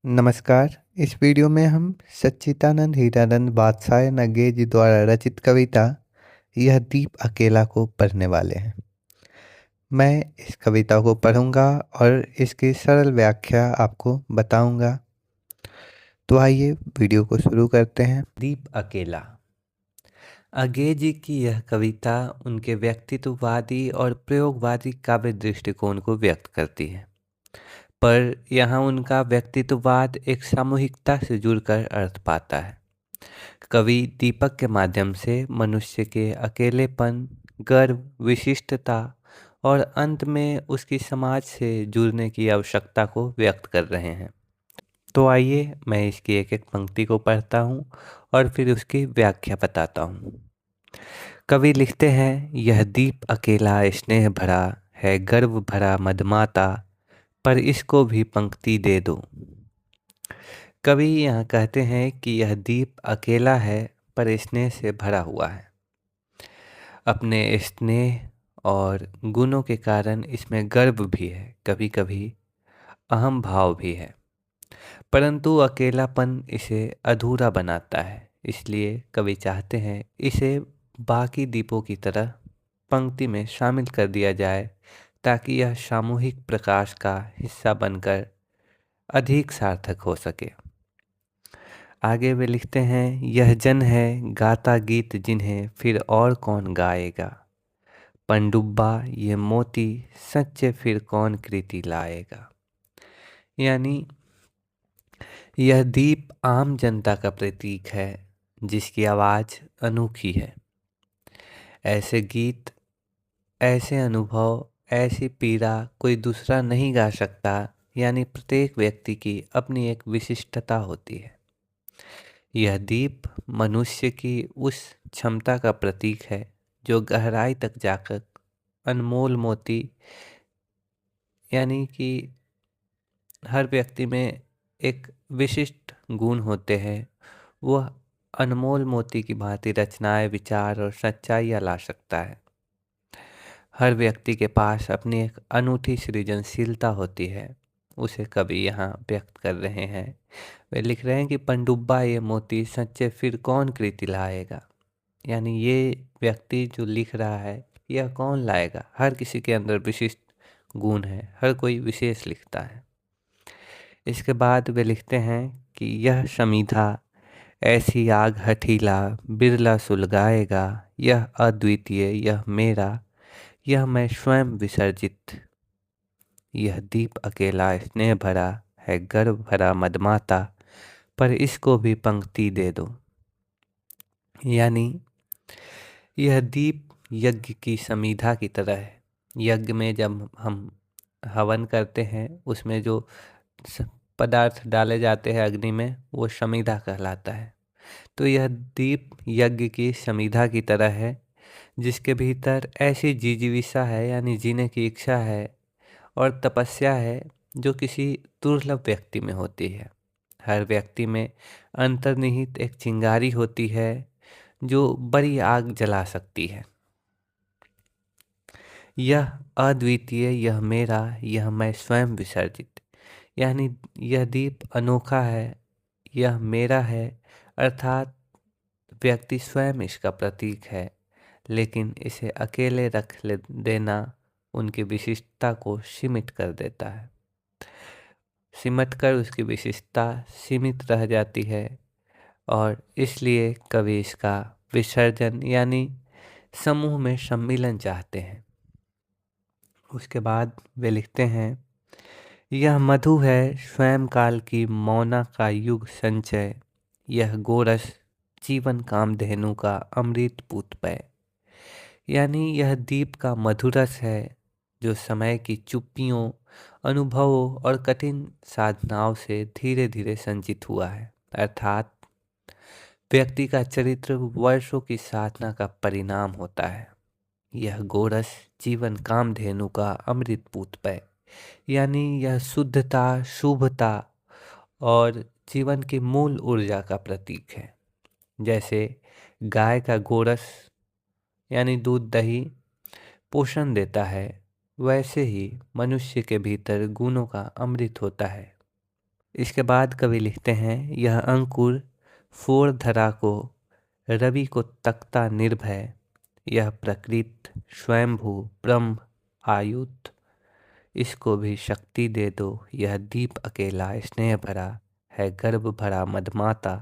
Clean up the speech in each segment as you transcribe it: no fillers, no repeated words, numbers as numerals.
नमस्कार। इस वीडियो में हम सच्चिदानंद हीरानंद बादशाह नगेज जी द्वारा रचित कविता यह दीप अकेला को पढ़ने वाले हैं। मैं इस कविता को पढ़ूंगा और इसकी सरल व्याख्या आपको बताऊंगा। तो आइए वीडियो को शुरू करते हैं। दीप अकेला। अगेज जी की यह कविता उनके व्यक्तित्ववादी और प्रयोगवादी काव्य दृष्टिकोण को व्यक्त करती है, पर यहाँ उनका व्यक्तित्ववाद एक सामूहिकता से जुड़कर अर्थ पाता है। कवि दीपक के माध्यम से मनुष्य के अकेलेपन, गर्व, विशिष्टता और अंत में उसकी समाज से जुड़ने की आवश्यकता को व्यक्त कर रहे हैं। तो आइए मैं इसकी एक एक पंक्ति को पढ़ता हूँ और फिर उसकी व्याख्या बताता हूँ। कवि लिखते हैं, यह दीप अकेला स्नेह भरा है, गर्व भरा मदमाता, पर इसको भी पंक्ति दे दो। कवि यहाँ कहते हैं कि यह दीप अकेला है पर स्नेह से भरा हुआ है। अपने स्नेह और गुणों के कारण इसमें गर्व भी है, कभी कभी अहम भाव भी है, परंतु अकेलापन इसे अधूरा बनाता है। इसलिए कवि चाहते हैं इसे बाकी दीपों की तरह पंक्ति में शामिल कर दिया जाए, ताकि यह सामूहिक प्रकाश का हिस्सा बनकर अधिक सार्थक हो सके। आगे वे लिखते हैं, यह जन है गाता गीत जिन्हें फिर और कौन गाएगा, पनडुब्बा ये मोती सच्चे फिर कौन कृति लाएगा। यानी यह दीप आम जनता का प्रतीक है, जिसकी आवाज़ अनोखी है। ऐसे गीत, ऐसे अनुभव, ऐसी पीड़ा कोई दूसरा नहीं गा सकता। यानी प्रत्येक व्यक्ति की अपनी एक विशिष्टता होती है। यह दीप मनुष्य की उस क्षमता का प्रतीक है जो गहराई तक जाकर अनमोल मोती, यानी कि हर व्यक्ति में एक विशिष्ट गुण होते हैं, वह अनमोल मोती की भांति रचनाएं, विचार और सच्चाइयाँ ला सकता है। हर व्यक्ति के पास अपनी एक अनूठी सृजनशीलता होती है, उसे कवि यहाँ व्यक्त कर रहे हैं। वे लिख रहे हैं कि पनडुब्बा ये मोती सच्चे फिर कौन कृति लाएगा। यानी ये व्यक्ति जो लिख रहा है, यह कौन लाएगा। हर किसी के अंदर विशिष्ट गुण है, हर कोई विशेष लिखता है। इसके बाद वे लिखते हैं कि यह समीधा ऐसी आग हठीला बिरला सुलगाएगा, यह अद्वितीय, यह मेरा, यह मैं स्वयं विसर्जित, यह दीप अकेला स्नेह भरा है, गर्व भरा मदमाता, पर इसको भी पंक्ति दे दो। यानी यह दीप यज्ञ की समीधा की तरह है। यज्ञ में जब हम हवन करते हैं, उसमें जो पदार्थ डाले जाते हैं अग्नि में, वो समीधा कहलाता है। तो यह दीप यज्ञ की समीधा की तरह है, जिसके भीतर ऐसी जिजीविषा है, यानी जीने की इच्छा है और तपस्या है, जो किसी दुर्लभ व्यक्ति में होती है। हर व्यक्ति में अंतर्निहित एक चिंगारी होती है जो बड़ी आग जला सकती है। यह अद्वितीय, यह मेरा, यह मैं स्वयं विसर्जित, यानी यह दीप अनोखा है, यह मेरा है, अर्थात व्यक्ति स्वयं इसका प्रतीक है, लेकिन इसे अकेले देना उनकी विशिष्टता को सीमित कर देता है। सिमट कर उसकी विशिष्टता सीमित रह जाती है, और इसलिए कवि इसका विसर्जन यानी समूह में सम्मिलन चाहते हैं। उसके बाद वे लिखते हैं, यह मधु है स्वयं काल की मौना का युग संचय, यह गोरस जीवन कामधेनु का अमृत पूतपय। यानी यह दीप का मधुरस है, जो समय की चुप्पियों, अनुभवों और कठिन साधनाओं से धीरे धीरे संचित हुआ है। अर्थात व्यक्ति का चरित्र वर्षों की साधना का परिणाम होता है। यह गोरस जीवन कामधेनु का अमृत पूतपय, यानी यह शुद्धता, शुभता और जीवन की मूल ऊर्जा का प्रतीक है। जैसे गाय का गोरस यानी दूध दही पोषण देता है, वैसे ही मनुष्य के भीतर गुणों का अमृत होता है। इसके बाद कवि लिखते हैं, यह अंकुर फोड़ धरा को, रवि को तकता निर्भय, यह प्रकृत स्वयंभू ब्रह्म आयुत, इसको भी शक्ति दे दो, यह दीप अकेला स्नेह भरा है, गर्भ भरा मदमाता,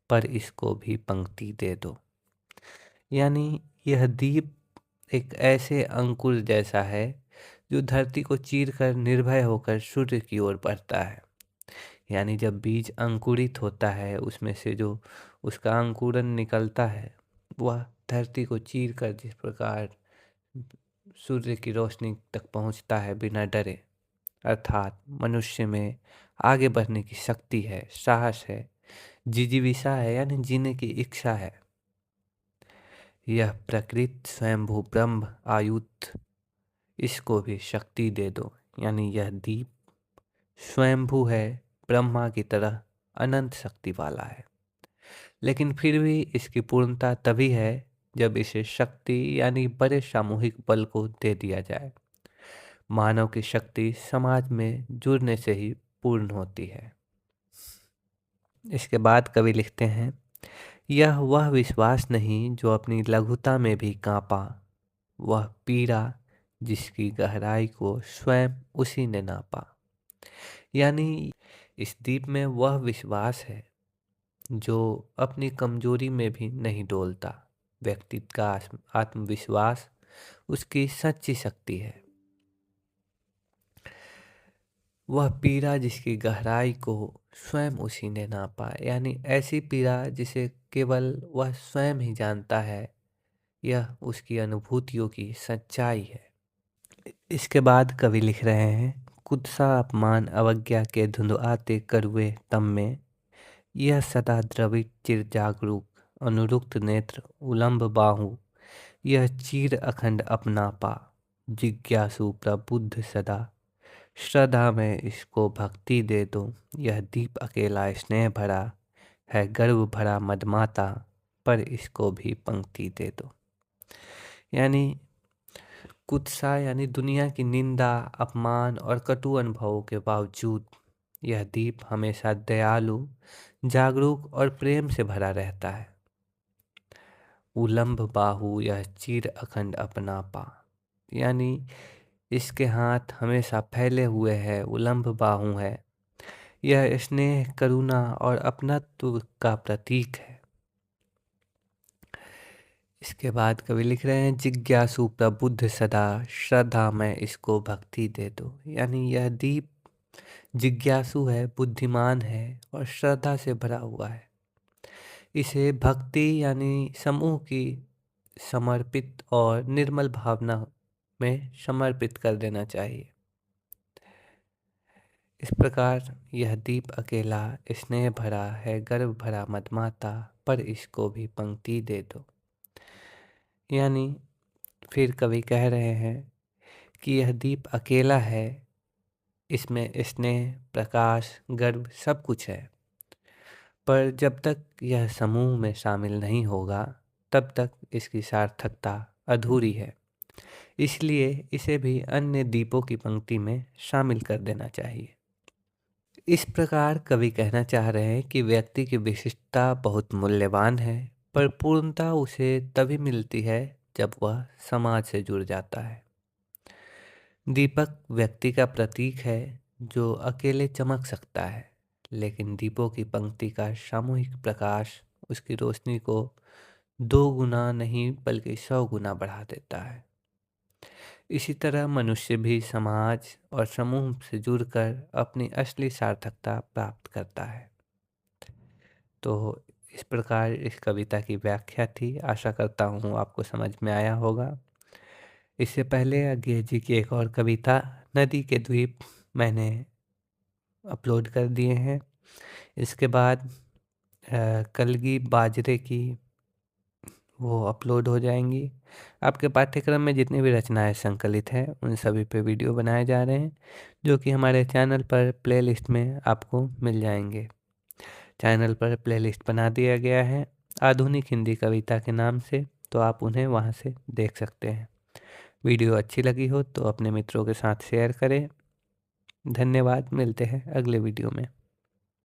पर इसको भी पंक्ति दे दो। यानी यह दीप एक ऐसे अंकुर जैसा है जो धरती को चीर कर निर्भय होकर सूर्य की ओर बढ़ता है। यानी जब बीज अंकुरित होता है, उसमें से जो उसका अंकुरन निकलता है, वह धरती को चीर कर जिस प्रकार सूर्य की रोशनी तक पहुंचता है बिना डरे, अर्थात मनुष्य में आगे बढ़ने की शक्ति है, साहस है, जिजीविषा है, यानी जीने की इच्छा है। यह प्रकृत स्वयंभू ब्रह्म आयुत, इसको भी शक्ति दे दो। यानी यह दीप स्वयंभू है, ब्रह्मा की तरह अनंत शक्ति वाला है, लेकिन फिर भी इसकी पूर्णता तभी है जब इसे शक्ति यानी बड़े सामूहिक बल को दे दिया जाए। मानव की शक्ति समाज में जुड़ने से ही पूर्ण होती है। इसके बाद कवि लिखते हैं, यह वह विश्वास नहीं जो अपनी लघुता में भी कांपा, वह पीड़ा जिसकी गहराई को स्वयं उसी ने नापा। यानी इस दीप में वह विश्वास है जो अपनी कमजोरी में भी नहीं डोलता। व्यक्ति का आत्मविश्वास उसकी सच्ची शक्ति है। वह पीड़ा जिसकी गहराई को स्वयं उसी ने नापा, यानी ऐसी पीड़ा जिसे केवल वह स्वयं ही जानता है, यह उसकी अनुभूतियों की सच्चाई है। इसके बाद कवि लिख रहे हैं, कुत्सा अपमान अवज्ञा के धुंधुआते करुए तम में, यह सदा द्रवित चिर जागरूक अनुरुक्त नेत्र उलंब बाहु, यह चीर अखंड अपनापा, जिज्ञासु प्रबुद्ध सदा, श्रद्धा में इसको भक्ति दे दो, यह दीप अकेला स्नेह भरा है, गर्व भरा मदमाता, पर इसको भी पंक्ति दे दो। यानी कुत्सा यानी दुनिया की निंदा, अपमान और कटु अनुभवों के बावजूद यह दीप हमेशा दयालु, जागरूक और प्रेम से भरा रहता है। उलंब बाहु, यह चीर अखंड अपनापा, यानी इसके हाथ हमेशा फैले हुए हैं, उलंब बाहु है, यह स्नेह, करुणा और अपनत्व का प्रतीक है। इसके बाद कवि लिख रहे हैं, जिज्ञासु प्रबुद्ध सदा, श्रद्धा में इसको भक्ति दे दो। यानी यह दीप जिज्ञासु है, बुद्धिमान है और श्रद्धा से भरा हुआ है। इसे भक्ति यानी समूह की समर्पित और निर्मल भावना में समर्पित कर देना चाहिए। इस प्रकार यह दीप अकेला स्नेह भरा है, गर्व भरा मदमाता, पर इसको भी पंक्ति दे दो। यानी फिर कवि कह रहे हैं कि यह दीप अकेला है, इसमें स्नेह, प्रकाश, गर्व सब कुछ है, पर जब तक यह समूह में शामिल नहीं होगा तब तक इसकी सार्थकता अधूरी है। इसलिए इसे भी अन्य दीपों की पंक्ति में शामिल कर देना चाहिए। इस प्रकार कवि कहना चाह रहे हैं कि व्यक्ति की विशिष्टता बहुत मूल्यवान है, पर पूर्णता उसे तभी मिलती है जब वह समाज से जुड़ जाता है। दीपक व्यक्ति का प्रतीक है जो अकेले चमक सकता है, लेकिन दीपों की पंक्ति का सामूहिक प्रकाश उसकी रोशनी को 2 गुना नहीं बल्कि 100 गुना बढ़ा देता है। इसी तरह मनुष्य भी समाज और समूह से जुड़कर अपनी असली सार्थकता प्राप्त करता है। तो इस प्रकार इस कविता की व्याख्या थी। आशा करता हूँ आपको समझ में आया होगा। इससे पहले अज्ञे जी की एक और कविता नदी के द्वीप मैंने अपलोड कर दिए हैं। इसके बाद कलगी बाजरे की वो अपलोड हो जाएंगी। आपके पाठ्यक्रम में जितनी भी रचनाएं संकलित हैं उन सभी पे वीडियो बनाए जा रहे हैं, जो कि हमारे चैनल पर प्लेलिस्ट में आपको मिल जाएंगे। चैनल पर प्लेलिस्ट बना दिया गया है आधुनिक हिंदी कविता के नाम से, तो आप उन्हें वहां से देख सकते हैं। वीडियो अच्छी लगी हो तो अपने मित्रों के साथ शेयर करें। धन्यवाद। मिलते हैं अगले वीडियो में।